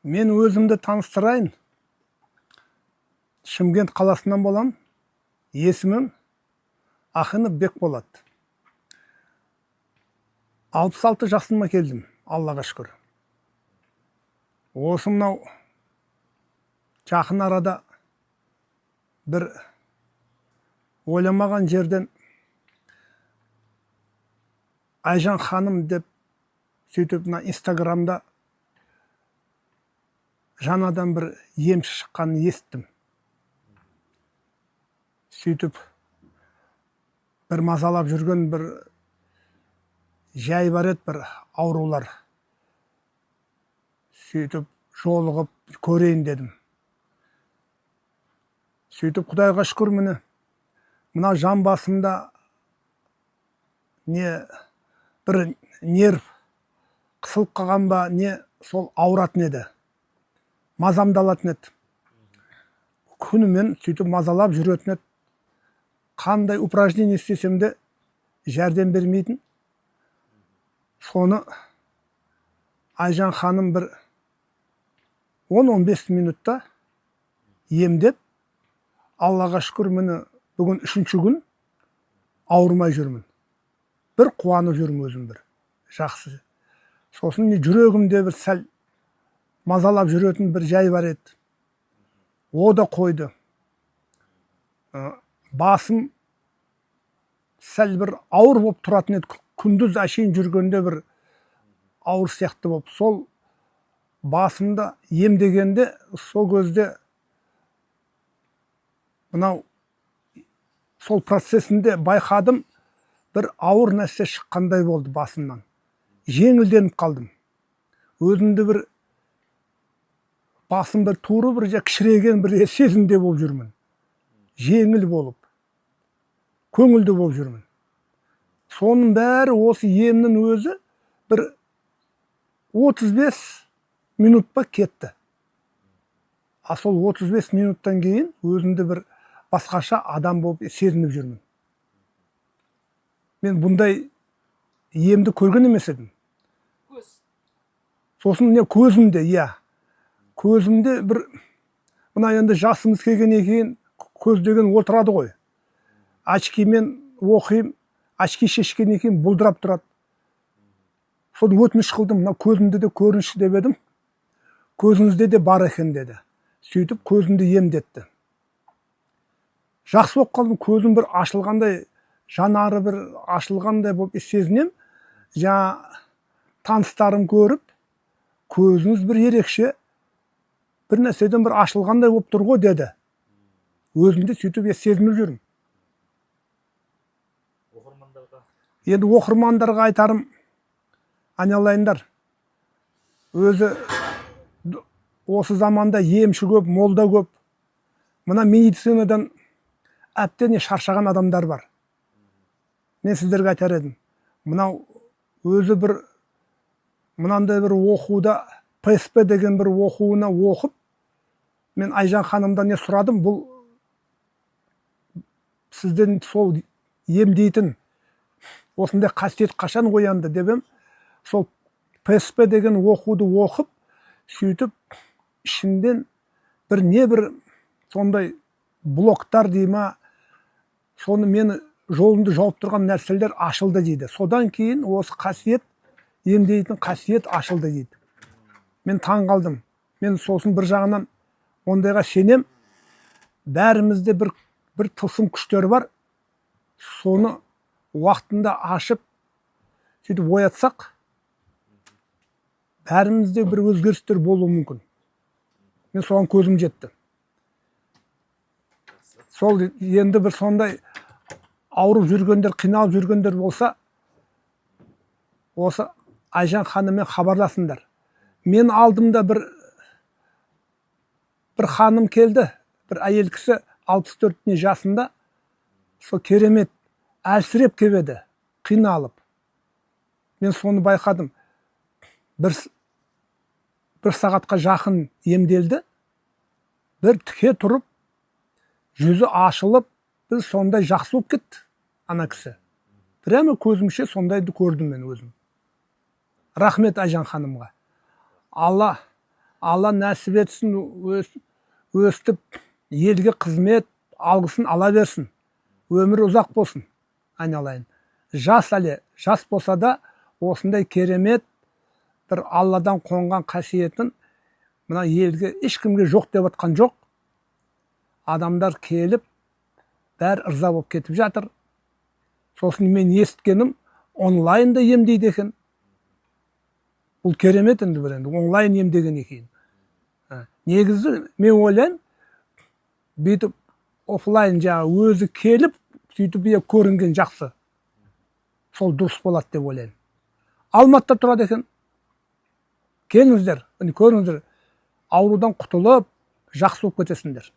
Мен өзімді таныстырайын. Шымкент қаласынан болам. Есімім Ахынов Бекболат. 66 жасыма келдім, Аллаға шүкір. Осы мынау жақын арада бір ойламаған жерден Айжан ханым деп сөйтіп Инстаграмда жаңадан бір емші шыққанын естім. Сөйтіп бір мазалап жүрген бір жай бар еді, бір аурулар. Сөйтіп жолығып көрейін дедім. Сөйтіп Құдайға шүкір, мына жан басымда не бір нерв қысылып қалған ба, не сол ауыратын еді. Мазамды алатын еді. Күнімен сөйтіп мазалап жүретін еді. Қандай упражнение істесем де жәрдем бермейтін. Соны Айжан ханым бір 10-15 минутта емдеп, Аллаға шүкір, бүгін 3-ші күн ауырмай жүрмін. Бір қуанып жүрмін өзім, бір жақсы. Сосын жүрегімде бір сәл мазалап жүретін бір жай бар еді. О да қойды. Басым сәл бір ауыр болып тұратын еді. Күндіз әшейін жүргенде бір ауыр сияқты болып. Сол басымда емдегенде, сол көзде мынау сол процесінде байқадым, бір ауыр нәрсе шыққандай болды басымнан. Жеңілденіп қалдым. Өзімді бір басым бір туры, бір кішірейген бір сезімде болып жүрмін. Жеңіл болып, көңілді болып жүрмін. Соның бәрі осы емнің өзі бір 35 минут па кетті. А сол 35 минуттан кейін өзімді бір басқаша адам болып сезініп жүрмін. Мен бұндай емді көрген емес едім. Сосын көзімде, көзімде бір, мына енді жасымыз келгеннен кейін көз деген отырады ғой. Очкимен оқимын, очки шешкеннен кейін бұлдырап тұрады. Соны өтініш қылдым, мына көзімде де көрініші деп едім. Көзіңізде де бар екен деді. Сөйтіп көзімді емдетті. Жақсы болып қалдым, көзім бір ашылғандай, жанары бір ашылғандай болып сезінем. Таныстарым көріп, көзіңіз бір ерекше, бір нәрседен бір ашылғандай болып тұр ғой деді. Өзімде сөйтіп сезініп жүрмін. Енді оқырмандарға айтарым, айналайындар, өзі осы заманда емші көп, молда көп. Мына медицинадан әбден шаршаған адамдар бар. Мен сіздерге айтар едім. Мынау өзі бір, мынандай бір оқуда, ПСП деген бір оқуына оқып, мен Айжан ханымдан сұрадым, бұл сізден сол емдейтін осындай қасиет қашан оянды дебем. Сол ПСП деген оқуды оқып, сөйтіп ішінден бір сондай блоктар дейма, соны мені жолымды жауып тұрған нәрселер ашылды дейді. Содан кейін осы қасиет, емдейтін қасиет ашылды дейді. Мен таң қалдым. Мен сосын бір жағынан ондайға сенем. Бәрімізде бір тылсым күштер бар. Соны уақытында ашып, сөйтіп оятсақ, бәрімізде бір өзгерістер болуы мүмкін. Мен соған көзім жетті. Сол енді бір сондай ауырып жүргендер, қиналып жүргендер болса, осы Айжан ханыммен хабарласыңдар. Мен алдымда бір ханым келді, бір әйел кісі 64 жасында, сол керемет әлсіреп кебеді, қиналып. Мен соны байқадым. Бір сағатқа жақын емделді, бір тіке тұрып, жүзі ашылып, бір сондай жақсы болып кетті ана кісі. Прямо көзімше сондайды көрдім мен өзім. Рахмет Айжан ханымға. Алла нәсіп етсін, өстіп елге қызмет алғысын ала берсін, өмір ұзақ болсын, айналайын. Жас әле, жас болса да осындай керемет бір Алладан қонған қасиетін мына елге ешкімге жоқ деп отқан жоқ. Адамдар келіп бәрі ырза болып кетіп жатыр. Сосын мен естігенім онлайнда емдейді екен. Бұл керемет енді бір енді онлайн емдеген екен. Негізі мен ойлаймын, бүйтіп офлайн жаңағы өзі келіп сөйтіп көрінген жақсы. Сол дұрыс болады деп ойлаймын. Алматыда тұрады екен. Келіңіздер, көріңіздер, аурудан құтылып жақсы болып кетесіңдер.